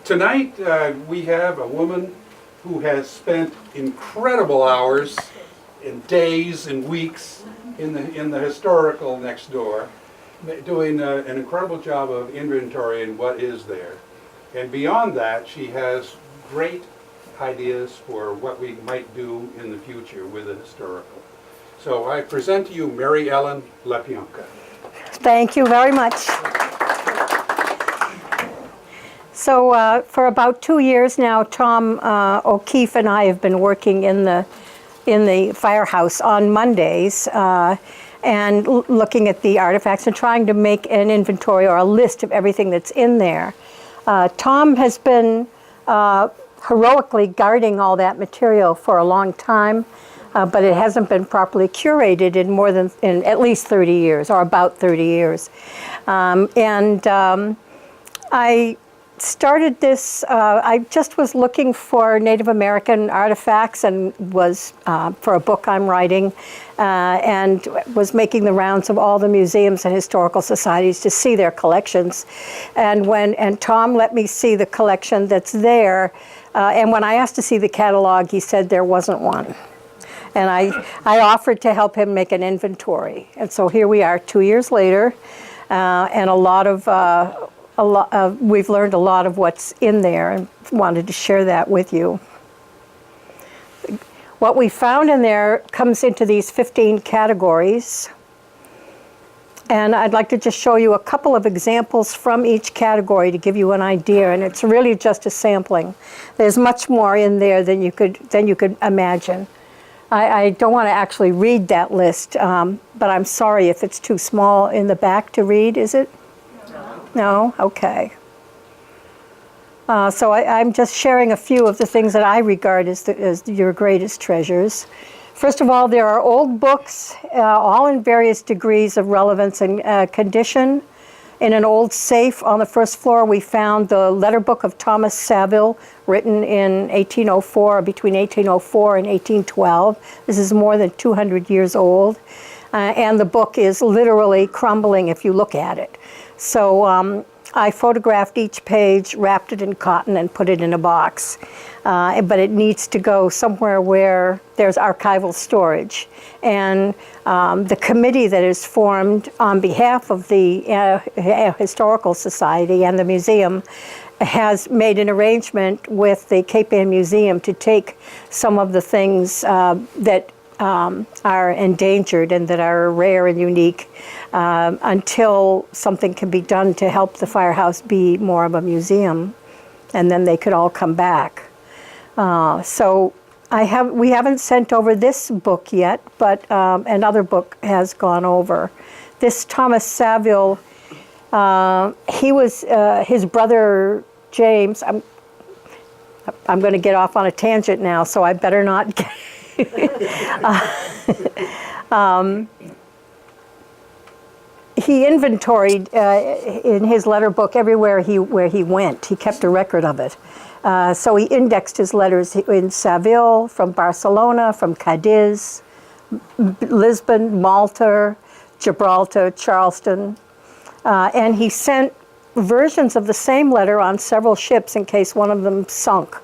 Tonight we have a woman who has spent incredible hours and days and weeks in the historical next door, doing an incredible job of inventorying what is there. And beyond that, she has great ideas for what we might do in the future with the historical. So I present to you Mary Ellen Lapionka. Thank you very much. So for about 2 years now, Tom O'Keefe and I have been working in the firehouse on Mondays and looking at the artifacts and trying to make an inventory or a list of everything that's in there. Tom has been heroically guarding all that material for a long time, but it hasn't been properly curated in at least 30 years, or about 30 years. I started this, I just was looking for Native American artifacts and was, for a book I'm writing, and was making the rounds of all the museums and historical societies to see their collections. And Tom let me see the collection that's there, and when I asked to see the catalog, he said there wasn't one. And I offered to help him make an inventory. And so here we are 2 years later, and we've learned a lot of what's in there and wanted to share that with you. What we found in there comes into these 15 categories. And I'd like to just show you a couple of examples from each category to give you an idea, and it's really just a sampling. There's much more in there than you could imagine. I don't want to actually read that list, but I'm sorry if it's too small in the back to read, is it? No? Okay. So I'm just sharing a few of the things that I regard as your greatest treasures. First of all, there are old books, all in various degrees of relevance and condition. In an old safe on the first floor, we found the letter book of Thomas Saville, written in 1804, between 1804 and 1812. This is more than 200 years old. And the book is literally crumbling if you look at it. So I photographed each page, wrapped it in cotton, and put it in a box. But it needs to go somewhere where there's archival storage. And the committee that is formed on behalf of the Historical Society and the museum has made an arrangement with the Cape Ann Museum to take some of the things that are endangered and that are rare and unique until something can be done to help the firehouse be more of a museum, and then they could all come back. So we haven't sent over this book yet, but another book has gone over. This Thomas Saville, he was his brother James. I'm going to get off on a tangent now, so I better not get he inventoried in his letter book everywhere where he went. He kept a record of it. So he indexed his letters in Seville, from Barcelona, from Cadiz, Lisbon, Malta, Gibraltar, Charleston. And he sent versions of the same letter on several ships in case one of them sunk.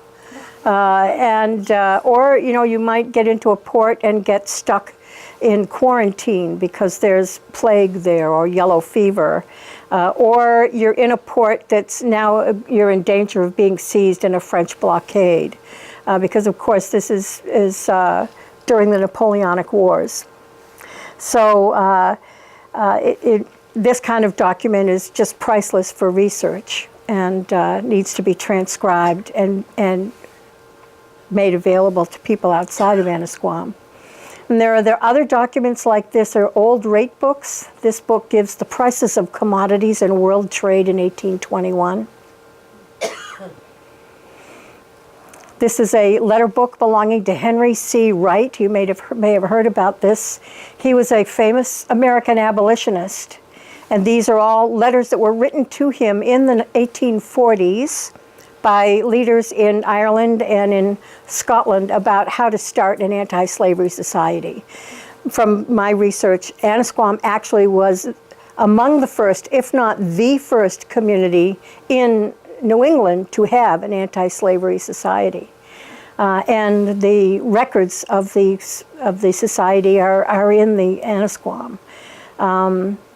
Or you might get into a port and get stuck in quarantine because there's plague there or yellow fever, or you're in a port that's now you're in danger of being seized in a French blockade, because of course this is during the Napoleonic Wars. So this kind of document is just priceless for research and needs to be transcribed and made available to people outside of Annisquam. And there are other documents like this. Are old rate books. This book gives the prices of commodities in world trade in 1821. This is a letter book belonging to Henry C. Wright. You may have heard about this. He was a famous American abolitionist. And these are all letters that were written to him in the 1840s by leaders in Ireland and in Scotland about how to start an anti-slavery society. From my research, Annisquam actually was among the first, if not the first community in New England to have an anti-slavery society. And the records of the society are in the Annisquam.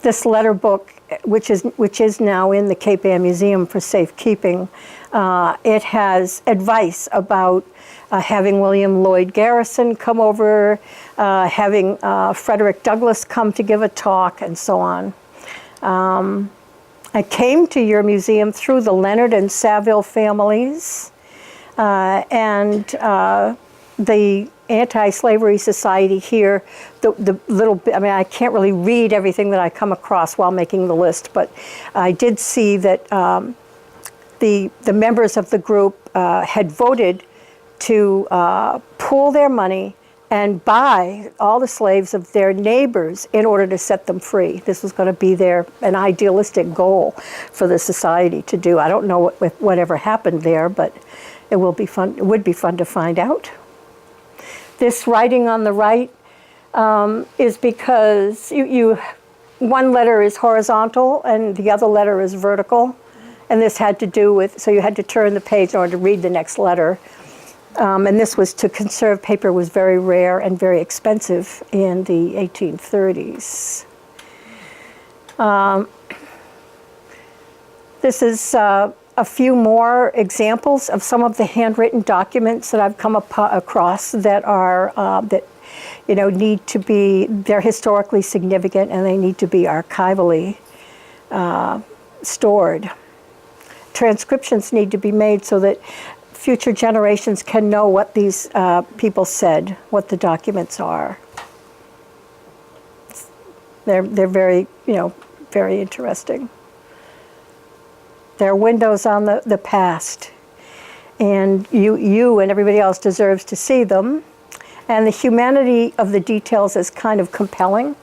This letter book, which is now in the Cape Ann Museum for safekeeping, it has advice about having William Lloyd Garrison come over, having Frederick Douglass come to give a talk, and so on. I came to your museum through the Leonard and Saville families, and the Anti-Slavery Society here, the little bit, I mean, I can't really read everything that I come across while making the list, but I did see that the members of the group had voted to pool their money and buy all the slaves of their neighbors in order to set them free. This was going to be an idealistic goal for the society to do. I don't know whatever happened there, but it will be fun. It would be fun to find out. This writing on the right is because one letter is horizontal and the other letter is vertical. And this had to do with, so you had to turn the page in order to read the next letter. And this was to conserve paper was very rare and very expensive in the 1830s. This is a few more examples of some of the handwritten documents that I've come across that are need to be, they're historically significant and they need to be archivally stored. Transcriptions need to be made so that future generations can know what these people said, what the documents are. They're very, very interesting. They're windows on the past, and you and everybody else deserves to see them. And the humanity of the details is kind of compelling.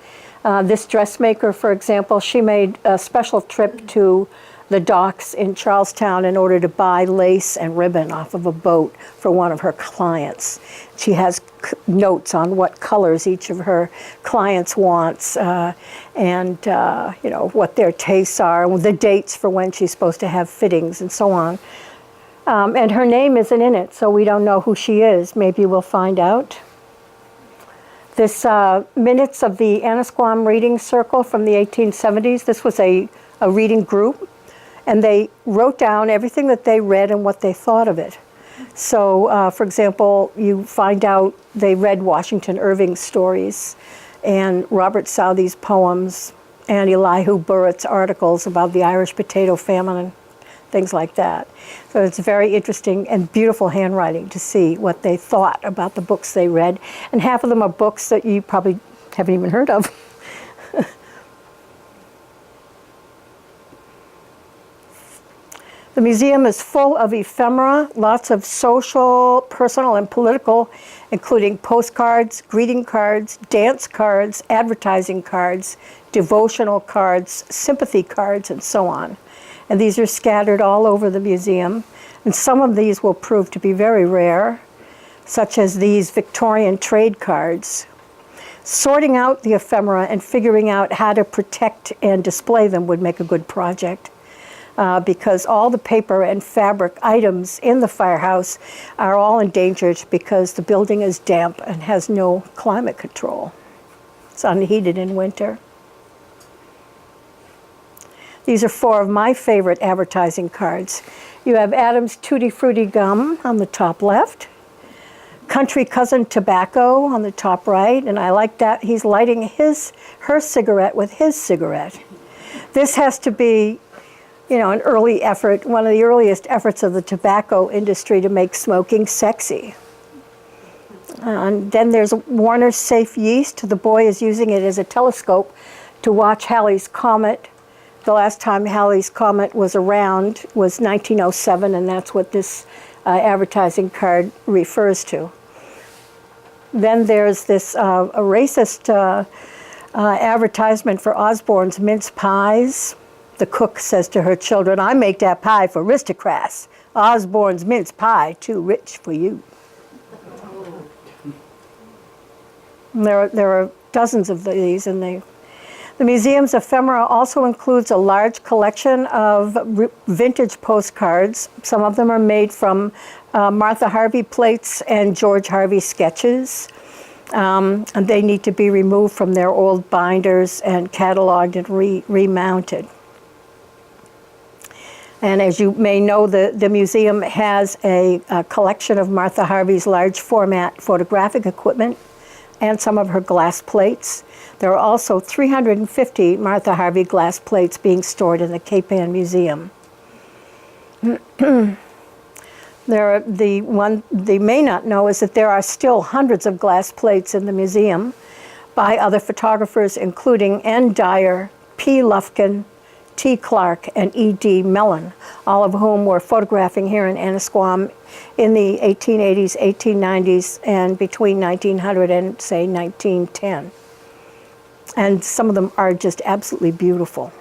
This dressmaker, for example, she made a special trip to the docks in Charlestown in order to buy lace and ribbon off of a boat for one of her clients. She has notes on what colors each of her clients wants and what their tastes are, and the dates for when she's supposed to have fittings and so on. And her name isn't in it, so we don't know who she is. Maybe we'll find out. This minutes of the Annisquam Reading Circle from the 1870s. This was a reading group. And they wrote down everything that they read and what they thought of it. So, for example, you find out they read Washington Irving's stories and Robert Southey's poems and Elihu Burritt's articles about the Irish potato famine and things like that. So it's very interesting and beautiful handwriting to see what they thought about the books they read. And half of them are books that you probably haven't even heard of. The museum is full of ephemera, lots of social, personal, and political, including postcards, greeting cards, dance cards, advertising cards, devotional cards, sympathy cards, and so on. And these are scattered all over the museum. And some of these will prove to be very rare, such as these Victorian trade cards. Sorting out the ephemera and figuring out how to protect and display them would make a good project. Because all the paper and fabric items in the firehouse are all endangered because the building is damp and has no climate control. It's unheated in winter. These are 4 of my favorite advertising cards. You have Adam's Tutti Frutti Gum on the top left, Country Cousin Tobacco on the top right, and I like that he's lighting her cigarette with his cigarette. This has to be an early effort, one of the earliest efforts of the tobacco industry to make smoking sexy. And then there's Warner's Safe Yeast. The boy is using it as a telescope to watch Halley's Comet. The last time Halley's Comet was around was 1907, and that's what this advertising card refers to. Then there's this a racist advertisement for Osborne's mince pies. The cook says to her children, "I make that pie for aristocrats. Osborne's mince pie, too rich for you." And there are dozens of these, and The museum's ephemera also includes a large collection of vintage postcards. Some of them are made from Martha Harvey plates and George Harvey sketches. And they need to be removed from their old binders and cataloged and remounted. And as you may know, the museum has a collection of Martha Harvey's large format photographic equipment and some of her glass plates. There are also 350 Martha Harvey glass plates being stored in the Cape Ann Museum. One they may not know is that there are still hundreds of glass plates in the museum by other photographers, including N. Dyer, P. Lufkin, T. Clark, and E.D. Mellon, all of whom were photographing here in Annisquam in the 1880s, 1890s, and between 1900 and, say, 1910. And some of them are just absolutely beautiful.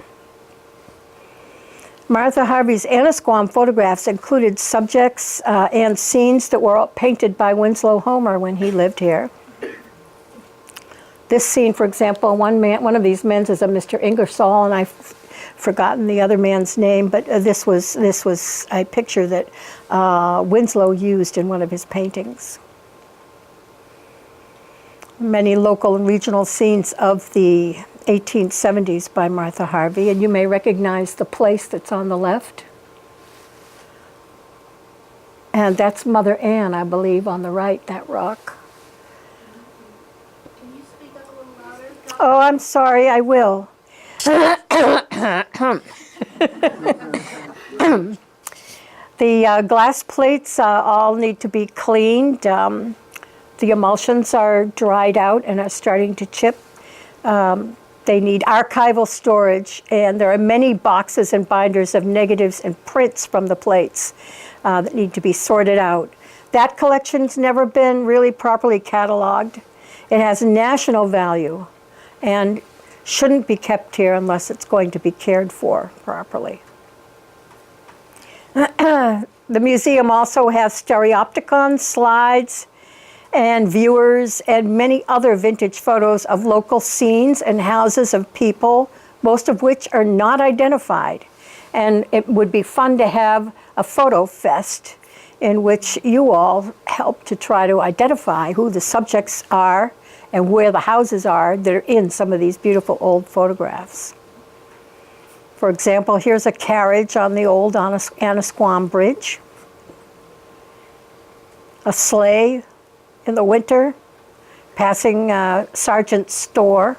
Martha Harvey's Annisquam photographs included subjects and scenes that were painted by Winslow Homer when he lived here. This scene, for example, one of these men is a Mr. Ingersoll, and I've forgotten the other man's name, but this was a picture that Winslow used in one of his paintings. Many local and regional scenes of the 1870s by Martha Harvey, and you may recognize the place that's on the left. And that's Mother Ann, I believe, on the right, that rock. Can you speak up a little louder? Oh, I'm sorry, I will. The glass plates all need to be cleaned. The emulsions are dried out and are starting to chip. They need archival storage, and there are many boxes and binders of negatives and prints from the plates that need to be sorted out. That collection's never been really properly cataloged. It has national value and shouldn't be kept here unless it's going to be cared for properly. The museum also has stereopticons, slides, and viewers, and many other vintage photos of local scenes and houses of people, most of which are not identified. And it would be fun to have a photo fest in which you all help to try to identify who the subjects are and where the houses are that are in some of these beautiful old photographs. For example, here's a carriage on the old Annisquam Bridge, a sleigh in the winter, passing Sargent's store.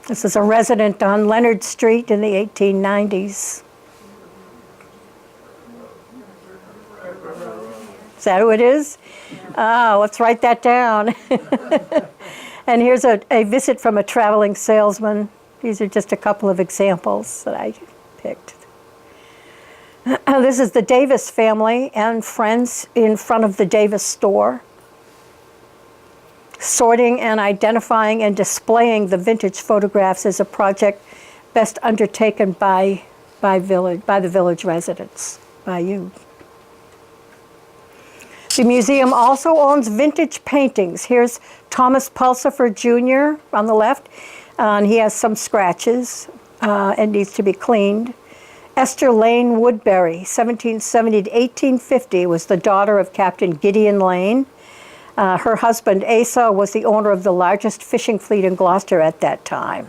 This is a resident on Leonard Street in the 1890s. Is that who it is? Let's write that down. And here's a visit from a traveling salesman. These are just a couple of examples that I picked. This is the Davis family and friends in front of the Davis store, sorting and identifying and displaying the vintage photographs is a project best undertaken by the village residents, by you. The museum also owns vintage paintings. Here's Thomas Pulsifer Jr. on the left, and he has some scratches and needs to be cleaned. Esther Lane Woodbury, 1770 to 1850, was the daughter of Captain Gideon Lane. Her husband Asa was the owner of the largest fishing fleet in Gloucester at that time.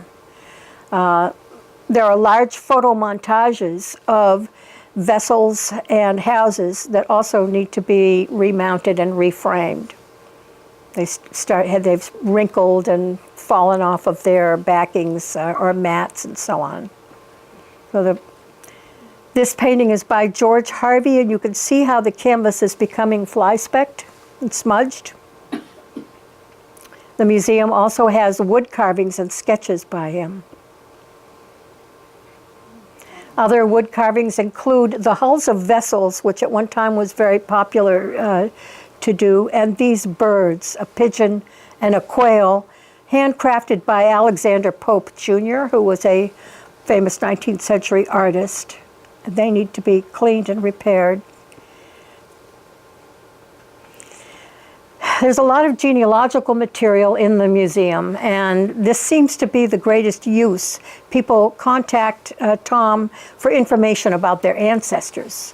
There are large photo montages of vessels and houses that also need to be remounted and reframed. They've wrinkled and fallen off of their backings or mats and so on. So this painting is by George Harvey, and you can see how the canvas is becoming fly-specked and smudged. The museum also has wood carvings and sketches by him. Other wood carvings include the hulls of vessels, which at one time was very popular to do, and these birds, a pigeon and a quail, handcrafted by Alexander Pope Jr., who was a famous 19th century artist. They need to be cleaned and repaired. There's a lot of genealogical material in the museum, and this seems to be the greatest use. People contact Tom for information about their ancestors,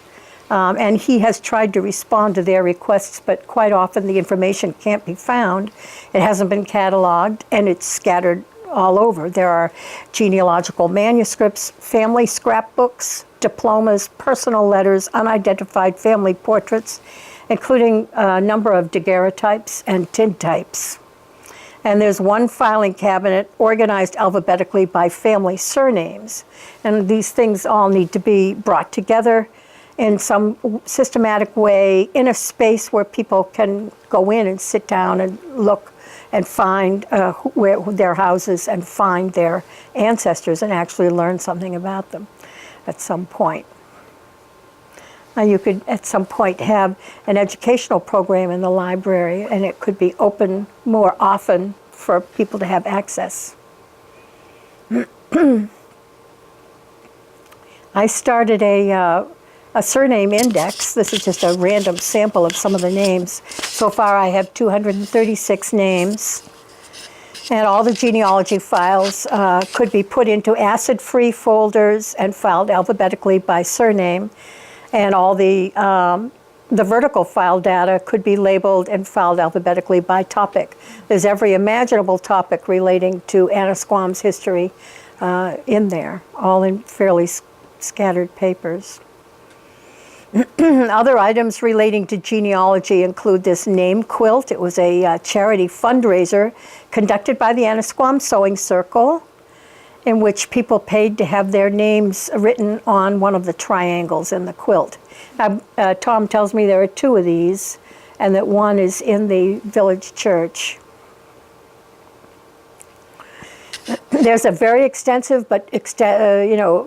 and he has tried to respond to their requests, but quite often the information can't be found. It hasn't been cataloged, and it's scattered all over. There are genealogical manuscripts, family scrapbooks, diplomas, personal letters, unidentified family portraits, including a number of daguerreotypes and tintypes. And there's one filing cabinet organized alphabetically by family surnames. And these things all need to be brought together in some systematic way in a space where people can go in and sit down and look and find where their houses and find their ancestors and actually learn something about them at some point. You could, at some point, have an educational program in the library, and it could be open more often for people to have access. I started a surname index. This is just a random sample of some of the names. So far, I have 236 names. And all the genealogy files could be put into acid-free folders and filed alphabetically by surname. And all the vertical file data could be labeled and filed alphabetically by topic. There's every imaginable topic relating to Annisquam's history in there, all in fairly scattered papers. Other items relating to genealogy include this name quilt. It was a charity fundraiser conducted by the Annisquam Sewing Circle, in which people paid to have their names written on one of the triangles in the quilt. Tom tells me there are 2 of these, and that one is in the village church. There's a very extensive but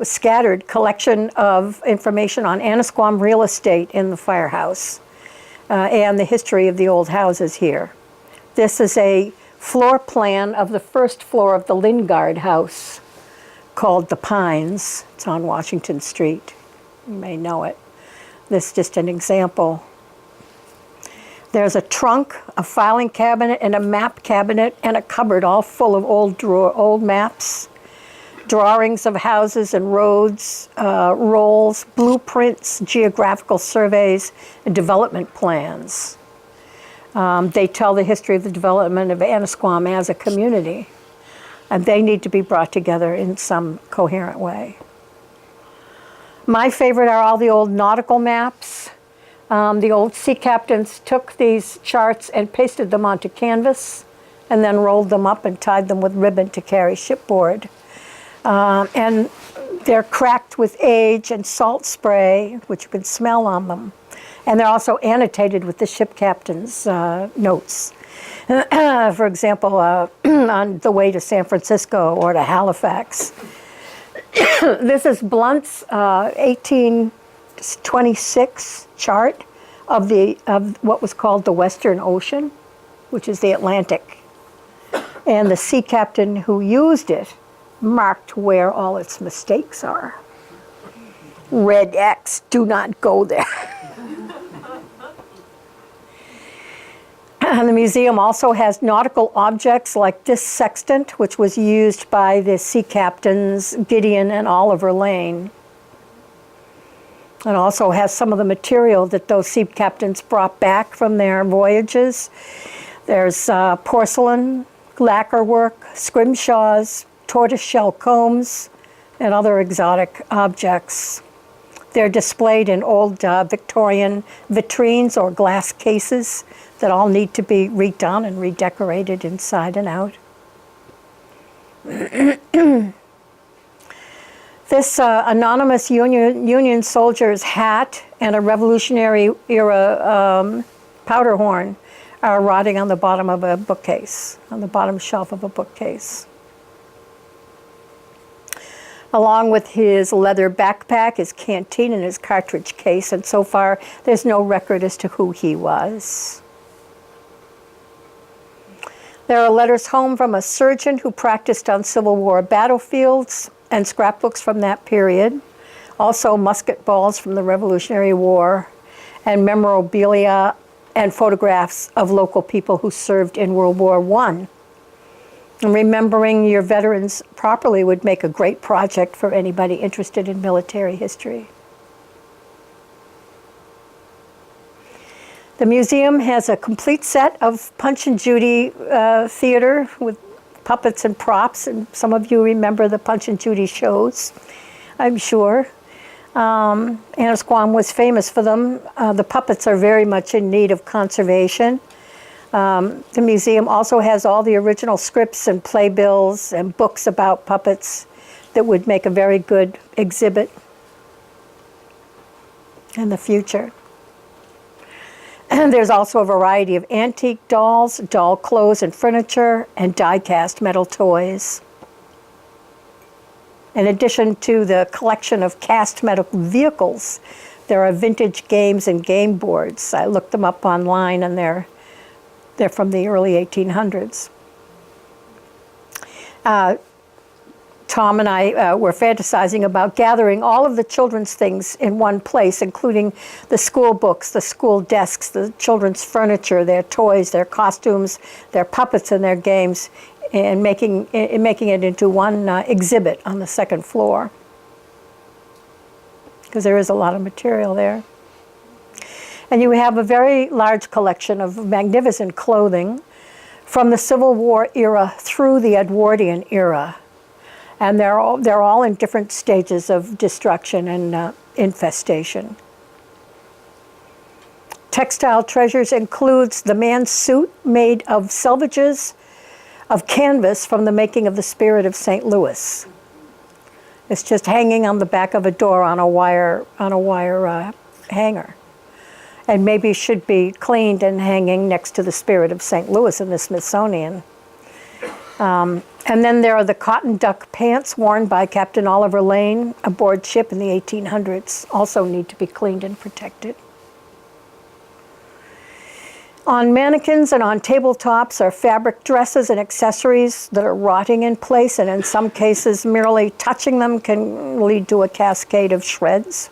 scattered collection of information on Annisquam real estate in the firehouse and the history of the old houses here. This is a floor plan of the first floor of the Lingard house, called the Pines. It's on Washington Street. You may know it. This is just an example. There's a trunk, a filing cabinet, and a map cabinet, and a cupboard all full of old maps, drawings of houses and roads, rolls, blueprints, geographical surveys, and development plans. They tell the history of the development of Annisquam as a community. And they need to be brought together in some coherent way. My favorite are all the old nautical maps. The old sea captains took these charts and pasted them onto canvas and then rolled them up and tied them with ribbon to carry shipboard. And they're cracked with age and salt spray, which you can smell on them. And they're also annotated with the ship captain's notes. For example, on the way to San Francisco or to Halifax. This is Blunt's 1826 chart of what was called the Western Ocean, which is the Atlantic. And the sea captain who used it marked where all its mistakes are. Red X, do not go there. And the museum also has nautical objects like this sextant, which was used by the sea captains Gideon and Oliver Lane. And also has some of the material that those sea captains brought back from their voyages. There's porcelain, lacquer work, scrimshaws, tortoiseshell combs, and other exotic objects. They're displayed in old Victorian vitrines or glass cases that all need to be redone and redecorated inside and out. This anonymous Union soldier's hat and a Revolutionary era powder horn are rotting on the bottom of a bookcase, on the bottom shelf of a bookcase. Along with his leather backpack, his canteen, and his cartridge case, and so far there's no record as to who he was. There are letters home from a surgeon who practiced on Civil War battlefields and scrapbooks from that period. Also musket balls from the Revolutionary War and memorabilia and photographs of local people who served in World War I. And remembering your veterans properly would make a great project for anybody interested in military history. The museum has a complete set of Punch and Judy theater with puppets and props, and some of you remember the Punch and Judy shows, I'm sure. Annisquam was famous for them. The puppets are very much in need of conservation. The museum also has all the original scripts and playbills and books about puppets that would make a very good exhibit in the future. And there's also a variety of antique dolls, doll clothes and furniture, and die-cast metal toys. In addition to the collection of cast metal vehicles, there are vintage games and game boards. I looked them up online, and they're from the early 1800s. Tom and I were fantasizing about gathering all of the children's things in one place, including the school books, the school desks, the children's furniture, their toys, their costumes, their puppets, and their games, and making it into one exhibit on the second floor, because there is a lot of material there. And you have a very large collection of magnificent clothing from the Civil War era through the Edwardian era. And they're all in different stages of destruction and infestation. Textile treasures includes the man's suit made of selvages of canvas from the making of the Spirit of St. Louis. It's just hanging on the back of a door on a wire hanger, and maybe should be cleaned and hanging next to the Spirit of St. Louis in the Smithsonian. And then there are the cotton duck pants worn by Captain Oliver Lane aboard ship in the 1800s, also need to be cleaned and protected. On mannequins and on tabletops are fabric dresses and accessories that are rotting in place, and in some cases merely touching them can lead to a cascade of shreds.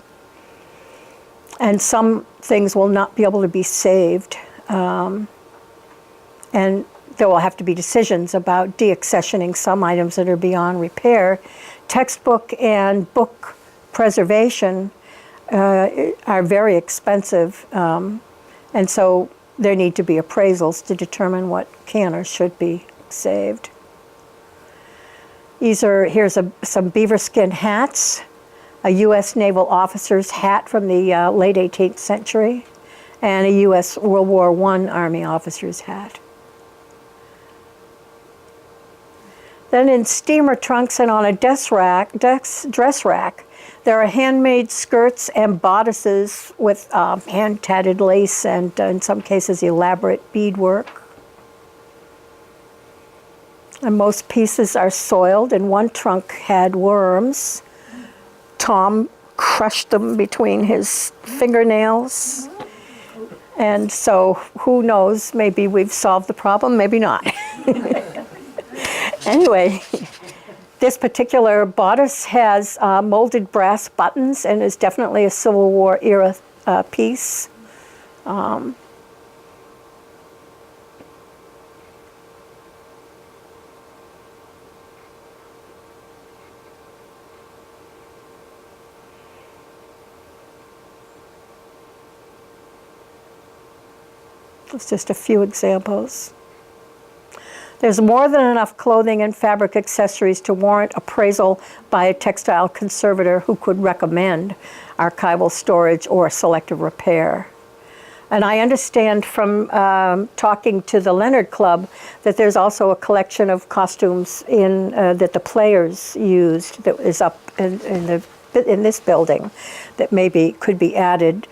And some things will not be able to be saved. And there will have to be decisions about deaccessioning some items that are beyond repair. Textbook and book preservation are very expensive, and so there need to be appraisals to determine what can or should be saved. Here's some beaver skin hats, a U.S. naval officer's hat from the late 18th century, and a U.S. World War I Army officer's hat. Then in steamer trunks and on a dress rack, there are handmade skirts and bodices with hand-tatted lace and, in some cases, elaborate beadwork. And most pieces are soiled, and one trunk had worms. Tom crushed them between his fingernails. And so, who knows, maybe we've solved the problem, maybe not. Anyway, this particular bodice has molded brass buttons and is definitely a Civil War era piece. It's just a few examples. There's more than enough clothing and fabric accessories to warrant appraisal by a textile conservator who could recommend archival storage or selective repair. And I understand from talking to the Leonard Club that there's also a collection of costumes that the players used that is up in this building that maybe could be added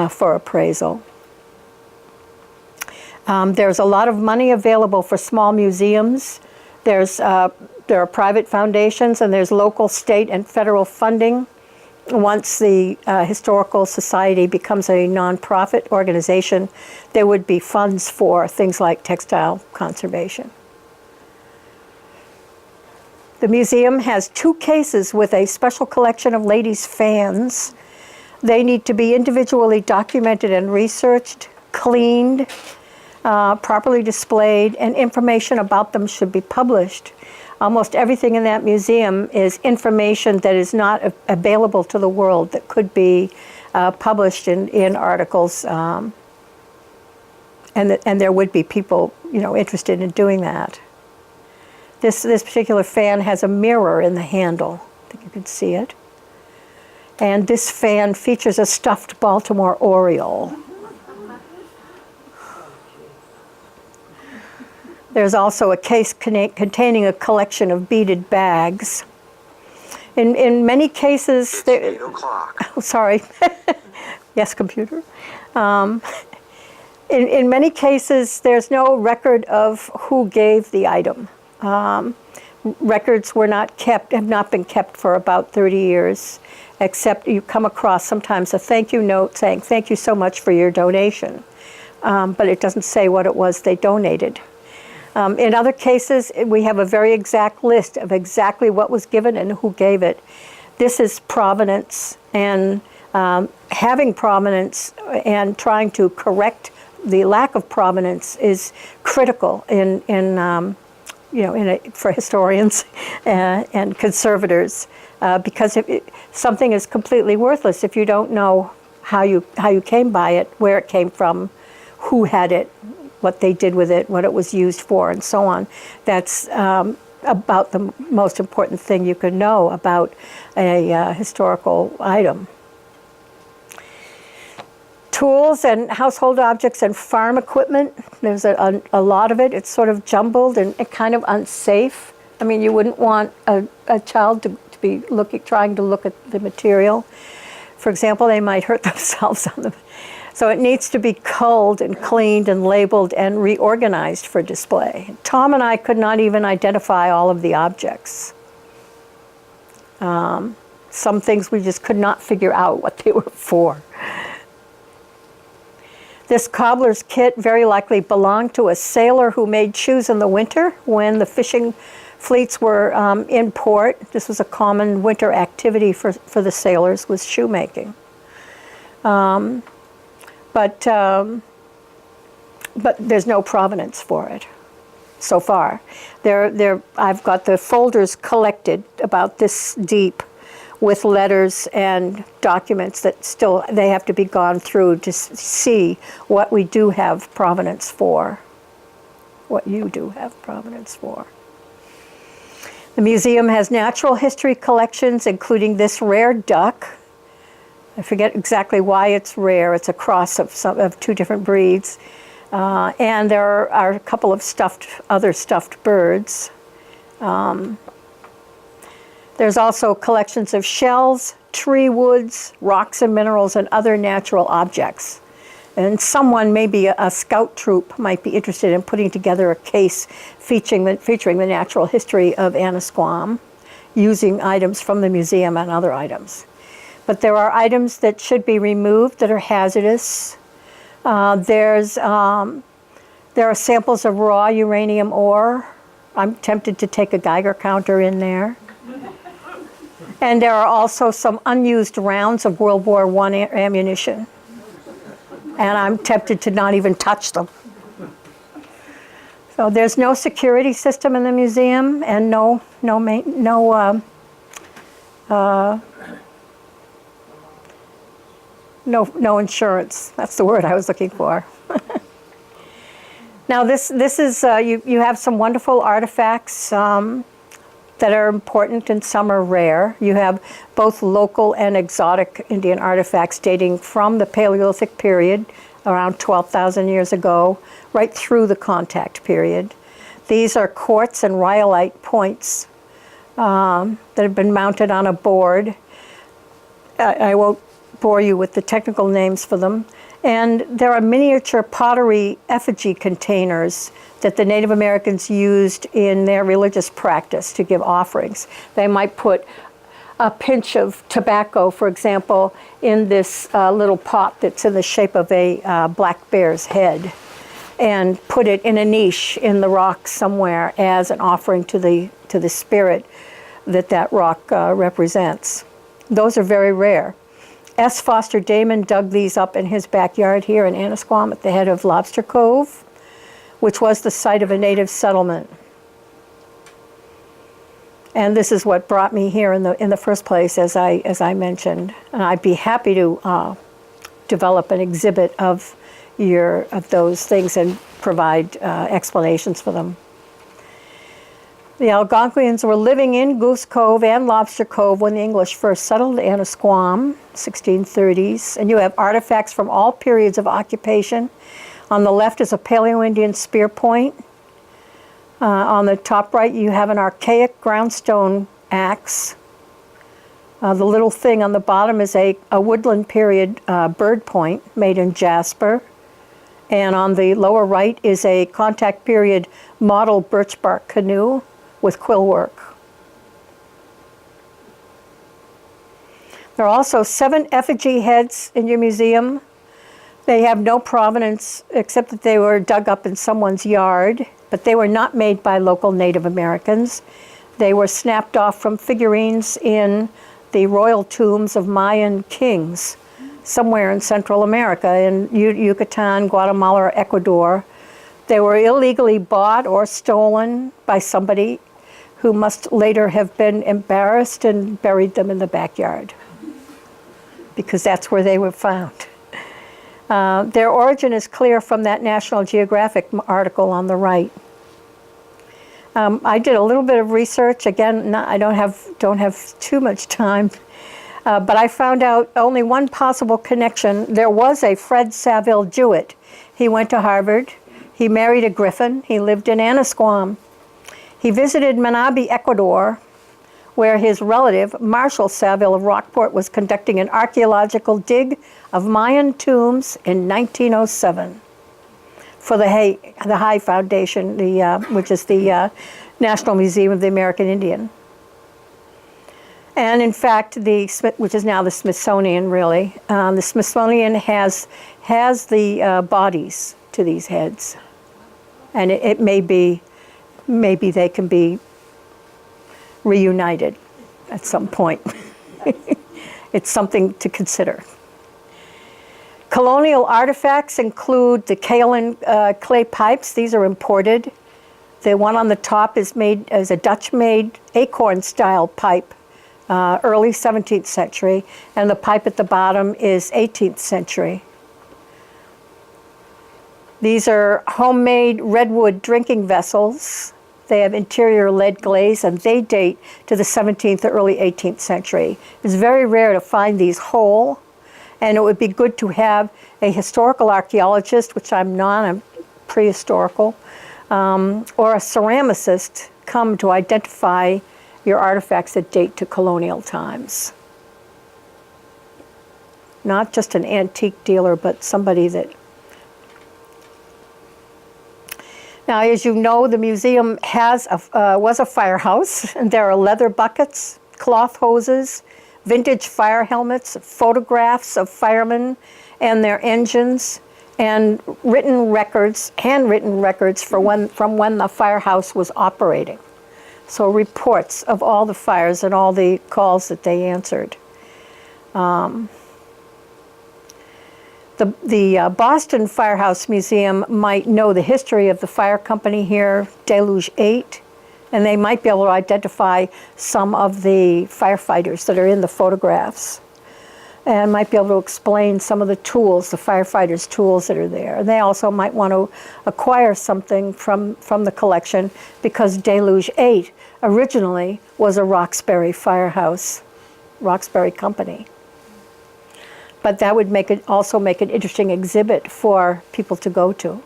for appraisal. There's a lot of money available for small museums. There are private foundations, and there's local, state, and federal funding. Once the Historical Society becomes a nonprofit organization, there would be funds for things like textile conservation. The museum has 2 cases with a special collection of ladies' fans. They need to be individually documented and researched, cleaned, properly displayed, and information about them should be published. Almost everything in that museum is information that is not available to the world that could be published in articles, and there would be people, interested in doing that. This particular fan has a mirror in the handle. I think you can see it. And this fan features a stuffed Baltimore Oriole. There's also a case containing a collection of beaded bags. In many cases, It's 8 o'clock. Oh, sorry. Yes, computer. In many cases, there's no record of who gave the item. Records have not been kept for about 30 years, except you come across sometimes a thank you note saying, thank you so much for your donation. But it doesn't say what it was they donated. In other cases, we have a very exact list of exactly what was given and who gave it. This is provenance, and having provenance and trying to correct the lack of provenance is critical for historians and conservators, because something is completely worthless if you don't know how you came by it, where it came from, who had it, what they did with it, what it was used for, and so on. That's about the most important thing you can know about a historical item. Tools and household objects and farm equipment, there's a lot of it. It's sort of jumbled and kind of unsafe. I mean, you wouldn't want a child to be trying to look at the material. For example, they might hurt themselves on them. So it needs to be culled and cleaned and labeled and reorganized for display. Tom and I could not even identify all of the objects. Some things we just could not figure out what they were for. This cobbler's kit very likely belonged to a sailor who made shoes in the winter when the fishing fleets were in port. This was a common winter activity for the sailors, was shoemaking. But there's no provenance for it so far. I've got the folders collected about this deep with letters and documents that still, they have to be gone through to see what we do have provenance for, what you do have provenance for. The museum has natural history collections, including this rare duck. I forget exactly why it's rare. It's a cross of two different breeds. And there are a couple of other stuffed birds. There's also collections of shells, tree woods, rocks and minerals, and other natural objects. And someone, maybe a scout troop, might be interested in putting together a case featuring the natural history of Annisquam, using items from the museum and other items. But there are items that should be removed that are hazardous. There are samples of raw uranium ore. I'm tempted to take a Geiger counter in there. And there are also some unused rounds of World War I ammunition. And I'm tempted to not even touch them. So there's no security system in the museum, and no insurance. That's the word I was looking for. Now this is, you have some wonderful artifacts that are important and some are rare. You have both local and exotic Indian artifacts dating from the Paleolithic period, around 12,000 years ago, right through the contact period. These are quartz and rhyolite points that have been mounted on a board. I won't bore you with the technical names for them. And there are miniature pottery effigy containers that the Native Americans used in their religious practice to give offerings. They might put a pinch of tobacco, for example, in this little pot that's in the shape of a black bear's head, and put it in a niche in the rock somewhere as an offering to the spirit that rock represents. Those are very rare. S. Foster Damon dug these up in his backyard here in Annisquam at the head of Lobster Cove, which was the site of a native settlement. And this is what brought me here in the first place, as I mentioned. And I'd be happy to develop an exhibit of those things and provide explanations for them. The Algonquians were living in Goose Cove and Lobster Cove when the English first settled Annisquam, 1630s. And you have artifacts from all periods of occupation. On the left is a Paleo-Indian spear point. On the top right, you have an archaic groundstone axe. The little thing on the bottom is a woodland period bird point made in jasper. And on the lower right is a contact period model birch bark canoe with quill work. There are also 7 effigy heads in your museum. They have no provenance except that they were dug up in someone's yard, but they were not made by local Native Americans. They were snapped off from figurines in the royal tombs of Mayan kings somewhere in Central America, in Yucatan, Guatemala, or Ecuador. They were illegally bought or stolen by somebody who must later have been embarrassed and buried them in the backyard, because that's where they were found. Their origin is clear from that National Geographic article on the right. I did a little bit of research. Again, I don't have too much time, but I found out only one possible connection. There was a Fred Saville Jewett. He went to Harvard. He married a Griffin. He lived in Annisquam. He visited Manabi, Ecuador, where his relative, Marshall Saville of Rockport, was conducting an archaeological dig of Mayan tombs in 1907 for the High Foundation, which is the National Museum of the American Indian. And in fact, which is now the Smithsonian, really, the Smithsonian has the bodies to these heads. And it may be, maybe they can be reunited at some point. It's something to consider. Colonial artifacts include the kaolin clay pipes. These are imported. The one on the top is made as a Dutch-made acorn-style pipe, early 17th century, and the pipe at the bottom is 18th century. These are homemade redwood drinking vessels. They have interior lead glaze, and they date to the 17th or early 18th century. It's very rare to find these whole, and it would be good to have a historical archaeologist, which I'm not, I'm prehistorical, or a ceramicist come to identify your artifacts that date to colonial times. Not just an antique dealer, but somebody that... Now, as you know, the museum was a firehouse, and there are leather buckets, cloth hoses, vintage fire helmets, photographs of firemen and their engines, and handwritten records from when the firehouse was operating. So reports of all the fires and all the calls that they answered. The Boston Firehouse Museum might know the history of the fire company here, Deluge 8, and they might be able to identify some of the firefighters that are in the photographs, and might be able to explain some of the tools, the firefighters' tools that are there. And they also might want to acquire something from the collection, because Deluge 8 originally was a Roxbury firehouse, Roxbury company. But that would also make an interesting exhibit for people to go to.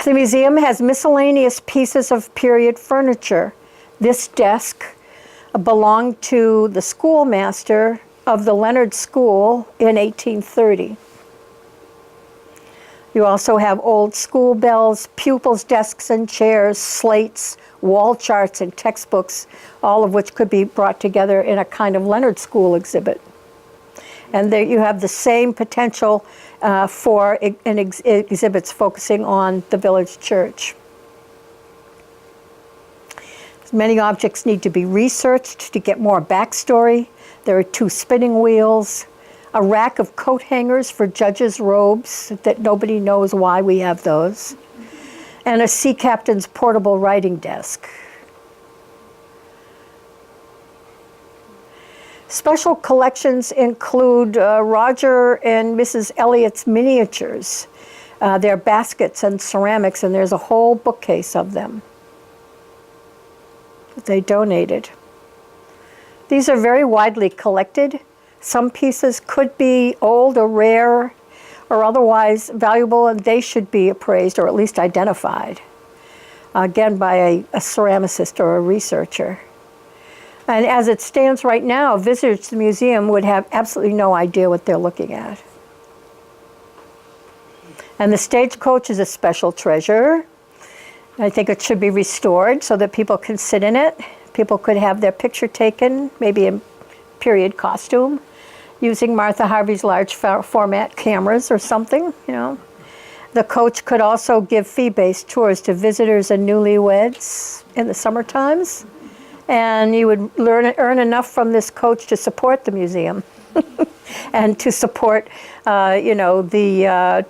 The museum has miscellaneous pieces of period furniture. This desk belonged to the schoolmaster of the Leonard School in 1830. You also have old school bells, pupils' desks and chairs, slates, wall charts, and textbooks, all of which could be brought together in a kind of Leonard School exhibit. And there you have the same potential for exhibits focusing on the village church. Many objects need to be researched to get more backstory. There are 2 spinning wheels, a rack of coat hangers for judges' robes that nobody knows why we have those, and a sea captain's portable writing desk. Special collections include Roger and Mrs. Elliott's miniatures, their baskets and ceramics, and there's a whole bookcase of them that they donated. These are very widely collected. Some pieces could be old or rare or otherwise valuable, and they should be appraised or at least identified, again, by a ceramicist or a researcher. And as it stands right now, visitors to the museum would have absolutely no idea what they're looking at. And the stagecoach is a special treasure. I think it should be restored so that people can sit in it. People could have their picture taken, maybe in period costume, using Martha Harvey's large format cameras or something, you know. The coach could also give fee-based tours to visitors and newlyweds in the summer times. And you would earn enough from this coach to support the museum and to support, the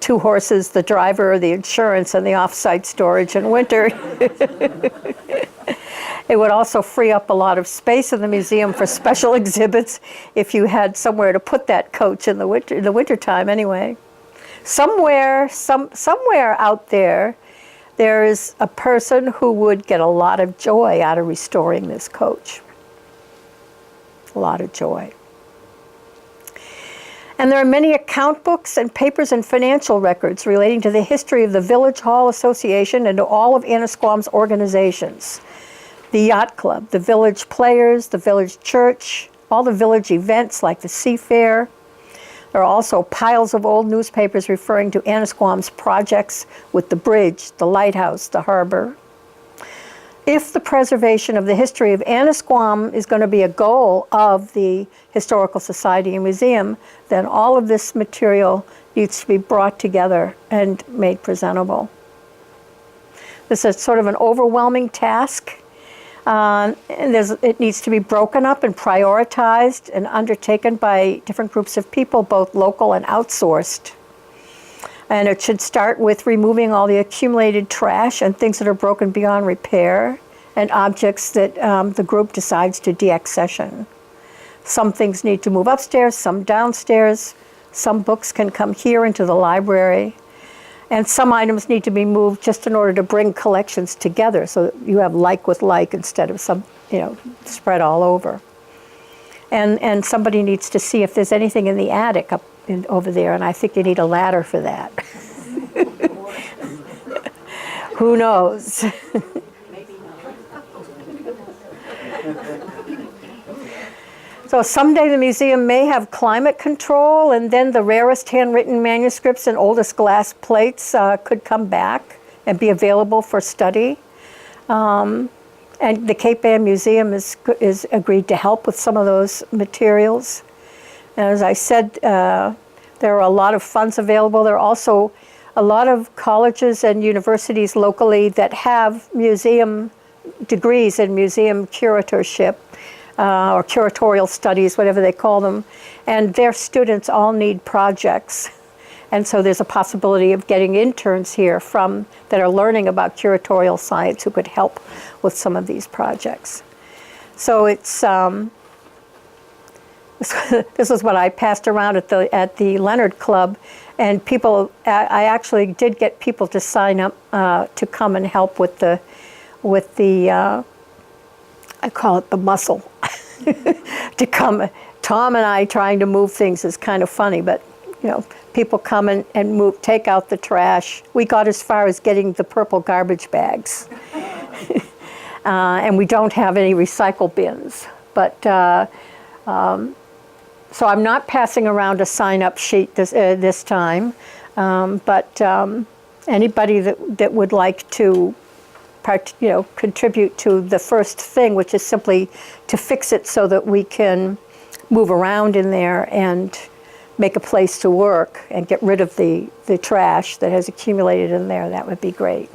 2 horses, the driver, the insurance, and the off-site storage in winter. It would also free up a lot of space in the museum for special exhibits if you had somewhere to put that coach in the winter time anyway. Somewhere out there, there is a person who would get a lot of joy out of restoring this coach. A lot of joy. And there are many account books and papers and financial records relating to the history of the Village Hall Association and to all of Annisquam's organizations. The Yacht Club, the Village Players, the Village Church, all the village events like the Sea Fair. There are also piles of old newspapers referring to Annisquam's projects with the bridge, the lighthouse, the harbor. If the preservation of the history of Annisquam is going to be a goal of the Historical Society and Museum, then all of this material needs to be brought together and made presentable. This is sort of an overwhelming task. And it needs to be broken up and prioritized and undertaken by different groups of people, both local and outsourced. And it should start with removing all the accumulated trash and things that are broken beyond repair and objects that the group decides to deaccession. Some things need to move upstairs, some downstairs. Some books can come here into the library. And some items need to be moved just in order to bring collections together so that you have like with like instead of some, spread all over. And somebody needs to see if there's anything in the attic over there, and I think you need a ladder for that. Who knows? So someday the museum may have climate control, and then the rarest handwritten manuscripts and oldest glass plates could come back and be available for study. And the Cape Ann Museum is agreed to help with some of those materials. And as I said, there are a lot of funds available. There are also a lot of colleges and universities locally that have museum degrees in museum curatorship. Or curatorial studies, whatever they call them, and their students all need projects. And so there's a possibility of getting interns here that are learning about curatorial science who could help with some of these projects. So it's, this is what I passed around at the Leonard Club, and I actually did get people to sign up to come and help with the I call it the muscle. To come, Tom and I trying to move things is kind of funny, but people come and take out the trash. We got as far as getting the purple garbage bags. And we don't have any recycle bins. But so I'm not passing around a sign-up sheet this time. But anybody that would like to contribute to the first thing, which is simply to fix it so that we can move around in there and make a place to work and get rid of the trash that has accumulated in there, that would be great.